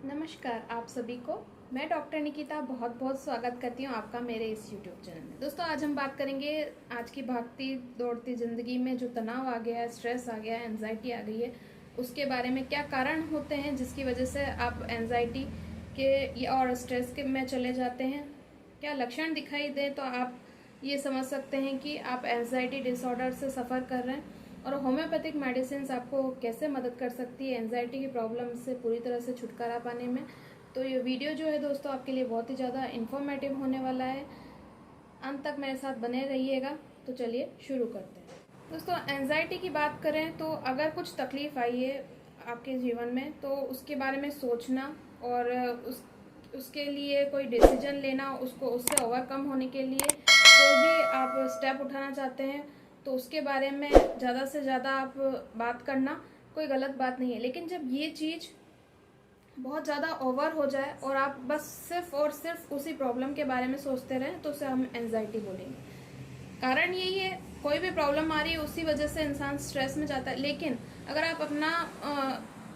नमस्कार आप सभी को। मैं डॉक्टर निकिता बहुत बहुत स्वागत करती हूँ आपका मेरे इस यूट्यूब चैनल में। दोस्तों आज हम बात करेंगे आज की भागती दौड़ती ज़िंदगी में जो तनाव आ गया है, स्ट्रेस आ गया है, एंजाइटी आ गई है, उसके बारे में क्या कारण होते हैं जिसकी वजह से आप एंजाइटी के और स्ट्रेस के में चले जाते हैं। क्या लक्षण दिखाई दे तो आप ये समझ सकते हैं कि आप एंजाइटी डिसऑर्डर से सफ़र कर रहे हैं, और होम्योपैथिक मेडिसिन आपको कैसे मदद कर सकती है एंजाइटी की प्रॉब्लम से पूरी तरह से छुटकारा पाने में। तो ये वीडियो जो है दोस्तों आपके लिए बहुत ही ज़्यादा इन्फॉर्मेटिव होने वाला है, अंत तक मेरे साथ बने रहिएगा। तो चलिए शुरू करते हैं। दोस्तों एंजाइटी की बात करें तो अगर कुछ तकलीफ़ आई है आपके जीवन में तो उसके बारे में सोचना और उसके लिए कोई डिसीजन लेना, उससे ओवरकम होने के लिए कोई भी आप स्टेप उठाना चाहते हैं तो उसके बारे में ज़्यादा से ज़्यादा आप बात करना कोई गलत बात नहीं है। लेकिन जब ये चीज़ बहुत ज़्यादा ओवर हो जाए और आप बस सिर्फ और सिर्फ उसी प्रॉब्लम के बारे में सोचते रहें तो उसे हम एंजाइटी बोलेंगे। कारण यही है, कोई भी प्रॉब्लम आ रही है उसी वजह से इंसान स्ट्रेस में जाता है। लेकिन अगर आप अपना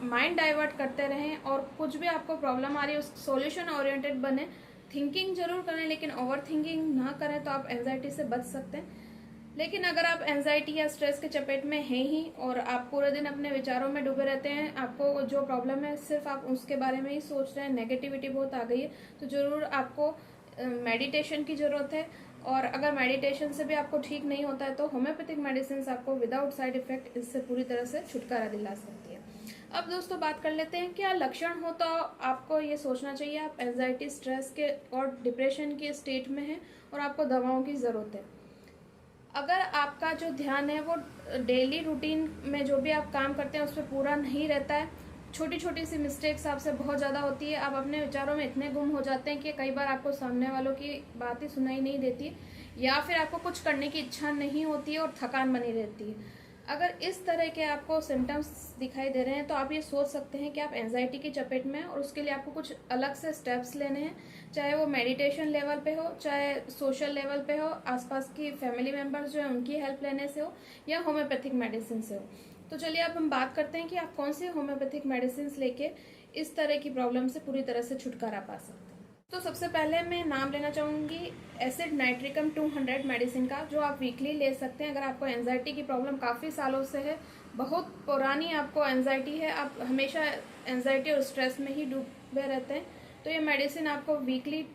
माइंड डाइवर्ट करते रहें और कुछ भी आपको प्रॉब्लम आ रही है उस सॉल्यूशन ओरिएंटेड बने, थिंकिंग जरूर करें लेकिन ओवर थिंकिंग ना करें, तो आप एंजाइटी से बच सकते हैं। लेकिन अगर आप एंजाइटी या स्ट्रेस के चपेट में हैं ही और आप पूरे दिन अपने विचारों में डूबे रहते हैं, आपको जो प्रॉब्लम है सिर्फ आप उसके बारे में ही सोच रहे हैं, नेगेटिविटी बहुत आ गई है, तो ज़रूर आपको मेडिटेशन की ज़रूरत है। और अगर मेडिटेशन से भी आपको ठीक नहीं होता है तो होम्योपैथिक मेडिसिन आपको विदाउट साइड इफेक्ट इससे पूरी तरह से छुटकारा दिला सकती है। अब दोस्तों बात कर लेते हैं क्या लक्षण हो तो आपको ये सोचना चाहिए आप एंजाइटी, स्ट्रेस के और डिप्रेशन के स्टेट में हैं और आपको दवाओं की ज़रूरत है। अगर आपका जो ध्यान है वो डेली रूटीन में जो भी आप काम करते हैं उस पर पूरा नहीं रहता है, छोटी छोटी सी मिस्टेक्स आपसे बहुत ज़्यादा होती है, आप अपने विचारों में इतने गुम हो जाते हैं कि कई बार आपको सामने वालों की बात ही सुनाई नहीं देती, या फिर आपको कुछ करने की इच्छा नहीं होती है और थकान बनी रहती है। अगर इस तरह के आपको सिम्टम्स दिखाई दे रहे हैं तो आप ये सोच सकते हैं कि आप एंजाइटी की चपेट में हैं और उसके लिए आपको कुछ अलग से स्टेप्स लेने हैं, चाहे वो मेडिटेशन लेवल पे हो, चाहे सोशल लेवल पे हो, आसपास की फैमिली मेम्बर्स जो है उनकी हेल्प लेने से हो, या होम्योपैथिक मेडिसिन से हो। तो चलिए अब हम बात करते हैं कि आप कौन से होम्योपैथिक मेडिसिन लेके इस तरह की प्रॉब्लम से पूरी तरह से छुटकारा पा सकते हैं। तो सबसे पहले मैं नाम लेना चाहूँगी एसिड नाइट्रिकम 200 मेडिसिन का, जो आप वीकली ले सकते हैं। अगर आपको एंजाइटी की प्रॉब्लम काफ़ी सालों से है, बहुत पुरानी आपको एंजाइटी है, आप हमेशा एंजाइटी और स्ट्रेस में ही डूबे रहते हैं, तो ये मेडिसिन आपको वीकली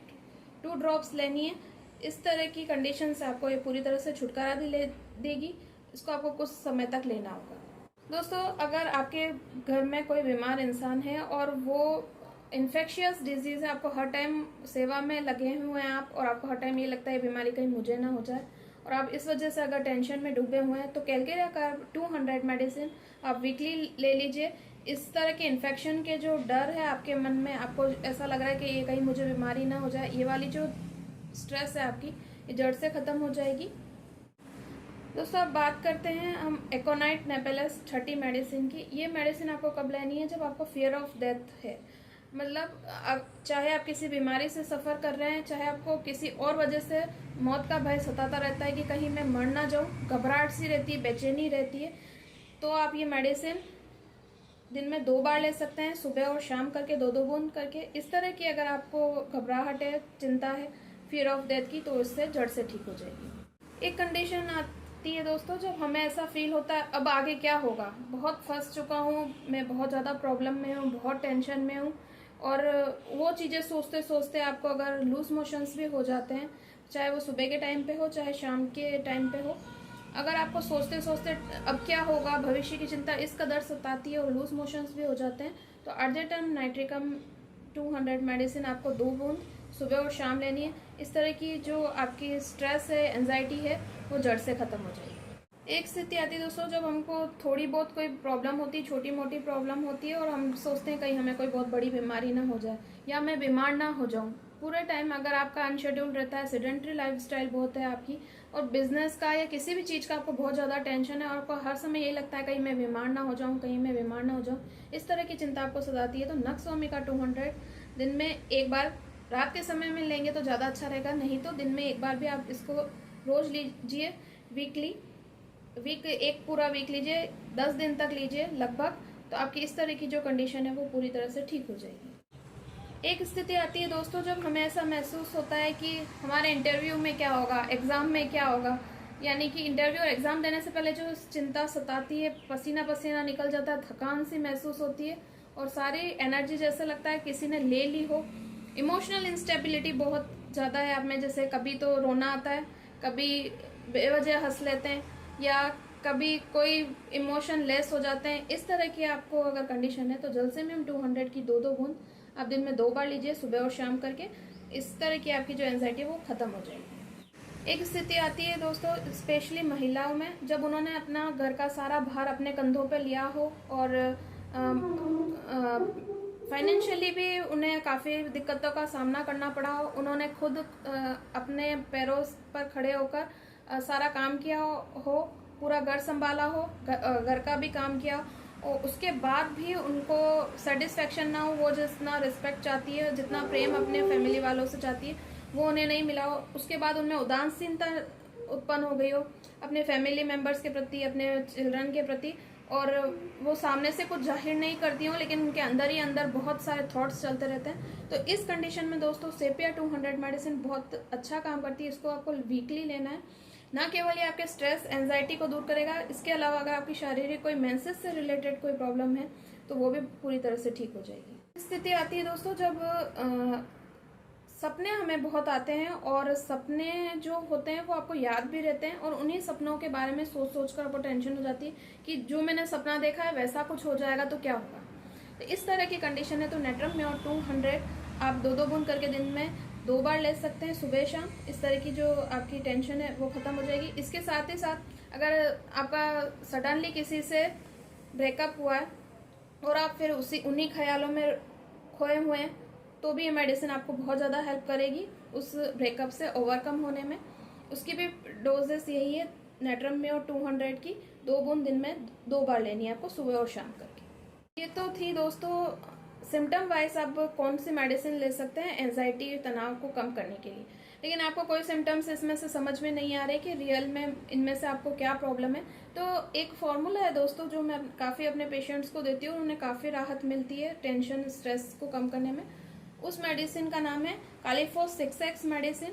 2 ड्रॉप्स लेनी है। इस तरह की कंडीशन से आपको ये पूरी तरह से छुटकारा देगी। इसको आपको कुछ समय तक लेना होगा। दोस्तों अगर आपके घर में कोई बीमार इंसान है और वो इन्फेक्शियस डिजीज़ है, आपको हर टाइम सेवा में लगे हुए हैं आप, और आपको हर टाइम ये लगता है बीमारी कहीं मुझे ना हो जाए, और आप इस वजह से अगर टेंशन में डूबे हुए हैं, तो कैलकेरिया कार्ब 200 मेडिसिन आप वीकली ले लीजिए। इस तरह के इन्फेक्शन के जो डर है आपके मन में, आपको ऐसा लग रहा है कि ये कहीं मुझे बीमारी ना हो जाए, ये वाली जो स्ट्रेस है आपकी, ये जड़ से ख़त्म हो जाएगी। दोस्तों अब बात करते हैं हम एकोनाइट नेपेलस 30 मेडिसिन की। ये मेडिसिन आपको कब लेनी है? जब आपको फियर ऑफ डेथ है, मतलब चाहे आप किसी बीमारी से सफ़र कर रहे हैं, चाहे आपको किसी और वजह से मौत का भय सताता रहता है कि कहीं मैं मर ना जाऊं, घबराहट सी रहती है, बेचैनी रहती है, तो आप ये मेडिसिन दिन में 2 बार ले सकते हैं, सुबह और शाम करके 2-2 बूंद करके। इस तरह की अगर आपको घबराहट है, चिंता है फियर ऑफ डेथ की, तो इससे जड़ से ठीक हो जाएगी। एक कंडीशन आती है दोस्तों जब हमें ऐसा फील होता है अब आगे क्या होगा, बहुत फंस चुका हूँ मैं, बहुत ज़्यादा प्रॉब्लम में हूँ, बहुत टेंशन में हूँ, और वो चीज़ें सोचते सोचते आपको अगर लूज मोशंस भी हो जाते हैं, चाहे वो सुबह के टाइम पे हो चाहे शाम के टाइम पे हो, अगर आपको सोचते सोचते अब क्या होगा, भविष्य की चिंता इस कदर सताती है और लूज मोशंस भी हो जाते हैं, तो अर्जेटन नाइट्रिकम 200 मेडिसिन आपको 2 बूंद सुबह और शाम लेनी है। इस तरह की जो आपकी स्ट्रेस है, एंजाइटी है, वो जड़ से ख़त्म हो जाएगी। एक स्थिति आती है दोस्तों जब हमको थोड़ी बहुत कोई प्रॉब्लम होती है, छोटी मोटी प्रॉब्लम होती है, और हम सोचते हैं कहीं हमें कोई बहुत बड़ी बीमारी ना हो जाए या मैं बीमार ना हो जाऊं। पूरे टाइम अगर आपका अनशेड्यूल रहता है, सेडेंट्री लाइफस्टाइल बहुत है आपकी, और बिजनेस का या किसी भी चीज़ का आपको बहुत ज़्यादा टेंशन है और आपको हर समय ये लगता है कहीं मैं बीमार ना हो जाऊँ, कहीं मैं बीमार ना हो जाऊँ, इस तरह की चिंता आपको सताती है, तो नक्स ओमिका 200 दिन में एक बार रात के समय में लेंगे तो ज़्यादा अच्छा रहेगा, नहीं तो दिन में एक बार भी आप इसको रोज़ लीजिए। एक पूरा वीक लीजिए, 10 दिन तक लीजिए लगभग, तो आपकी इस तरह की जो कंडीशन है वो पूरी तरह से ठीक हो जाएगी। एक स्थिति आती है दोस्तों जब हमें ऐसा महसूस होता है कि हमारे इंटरव्यू में क्या होगा, एग्ज़ाम में क्या होगा, यानी कि इंटरव्यू और एग्ज़ाम देने से पहले जो चिंता सताती है, पसीना पसीना निकल जाता है, थकान सी महसूस होती है और सारी एनर्जी जैसे लगता है किसी ने ले ली हो। इमोशनल इंस्टेबिलिटी बहुत ज़्यादा है आप में, जैसे कभी तो रोना आता है, कभी बेवजह हंस लेते हैं या कभी कोई इमोशन लेस हो जाते हैं। इस तरह की आपको अगर कंडीशन है तो जलसेमियम 200 की 2-2 बूंद आप दिन में 2 बार लीजिए, सुबह और शाम करके। इस तरह की आपकी जो एंजाइटी है वो ख़त्म हो जाएगी। एक स्थिति आती है दोस्तों स्पेशली महिलाओं में, जब उन्होंने अपना घर का सारा भार अपने कंधों पे लिया हो और फाइनेंशियली भी उन्हें काफ़ी दिक्कतों का सामना करना पड़ा हो, उन्होंने खुद अपने पैरों पर खड़े होकर सारा काम किया हो, पूरा घर संभाला हो, घर का भी काम किया और उसके बाद भी उनको सेटिस्फेक्शन ना हो, वो जितना रिस्पेक्ट चाहती है, जितना प्रेम अपने फैमिली वालों से चाहती है, वो उन्हें नहीं मिला हो। उसके बाद उनमें उदासीनता उत्पन्न हो गई हो अपने फैमिली मेम्बर्स के प्रति, अपने चिल्ड्रन के प्रति, और वो सामने से कुछ जाहिर नहीं करती हो लेकिन उनके अंदर ही अंदर बहुत सारे थॉट्स चलते रहते हैं। तो इस कंडीशन में दोस्तों सेपिया 200 मेडिसिन बहुत अच्छा काम करती है। इसको आपको वीकली लेना है। ना केवल ये आपके स्ट्रेस एंजाइटी को दूर करेगा, इसके अलावा अगर आपकी शारीरिक कोई मेंसेस से रिलेटेड कोई प्रॉब्लम है तो वो भी पूरी तरह से ठीक हो जाएगी। स्थिति आती है दोस्तों जब सपने हमें बहुत आते हैं और सपने जो होते हैं वो आपको याद भी रहते हैं और उन्हीं सपनों के बारे में सोच सोच कर आपको टेंशन हो जाती है कि जो मैंने सपना देखा है वैसा कुछ हो जाएगा तो क्या होगा। तो इस तरह की कंडीशन है तो नेट्रम म्योर 200 आप 2-2 बूंद करके दिन में 2 बार ले सकते हैं, सुबह शाम। इस तरह की जो आपकी टेंशन है वो ख़त्म हो जाएगी। इसके साथ ही साथ अगर आपका सडनली किसी से ब्रेकअप हुआ है और आप फिर उन्हीं ख्यालों में खोए हुए हैं तो भी ये मेडिसिन आपको बहुत ज़्यादा हेल्प करेगी उस ब्रेकअप से ओवरकम होने में। उसकी भी डोजेस यही है, नेट्रम म्योर 200 की 2 बूंद दिन में 2 बार लेनी है आपको, सुबह और शाम करके। ये तो थी दोस्तों सिम्टम वाइज आप कौन सी मेडिसिन ले सकते हैं एंजाइटी तनाव को कम करने के लिए। लेकिन आपको कोई सिम्टम्स इसमें से समझ में नहीं आ रहे कि रियल में इनमें से आपको क्या प्रॉब्लम है, तो एक फॉर्मूला है दोस्तों जो मैं काफ़ी अपने पेशेंट्स को देती हूँ, उन्हें काफ़ी राहत मिलती है टेंशन स्ट्रेस को कम करने में। उस मेडिसिन का नाम है कालीफोस 6X मेडिसिन।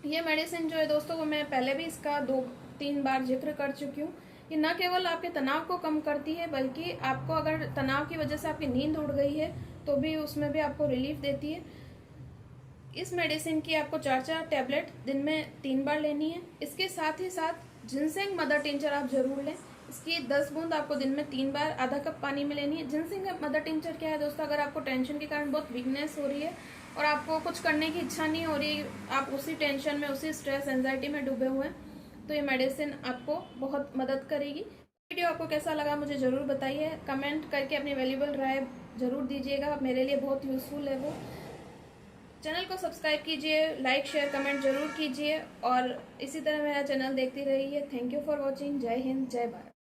ये मेडिसिन जो है दोस्तों वो मैं पहले भी इसका 2-3 बार जिक्र कर चुकी हूँ। ये न केवल आपके तनाव को कम करती है बल्कि आपको अगर तनाव की वजह से आपकी नींद उड़ गई है तो भी उसमें भी आपको रिलीफ देती है। इस मेडिसिन की आपको 4-4 टैबलेट दिन में 3 बार लेनी है। इसके साथ ही साथ जिनसेंग मदर टिंचर आप जरूर लें। इसकी 10 बूंद आपको दिन में 3 बार आधा कप पानी में लेनी है। जिनसेंग मदर टिंचर क्या है दोस्तों, अगर आपको टेंशन के कारण बहुत वीकनेस हो रही है और आपको कुछ करने की इच्छा नहीं हो रही, आप उसी टेंशन में उसी स्ट्रेस एंजाइटी में डूबे हुए हैं, तो ये मेडिसिन आपको बहुत मदद करेगी। वीडियो आपको कैसा लगा मुझे ज़रूर बताइए, कमेंट करके अपनी वैल्यूबल राय ज़रूर दीजिएगा, मेरे लिए बहुत यूज़फुल है वो। चैनल को सब्सक्राइब कीजिए, लाइक शेयर कमेंट जरूर कीजिए और इसी तरह मेरा चैनल देखती रहिए। Thank you for watching. जय हिंद, जय भारत।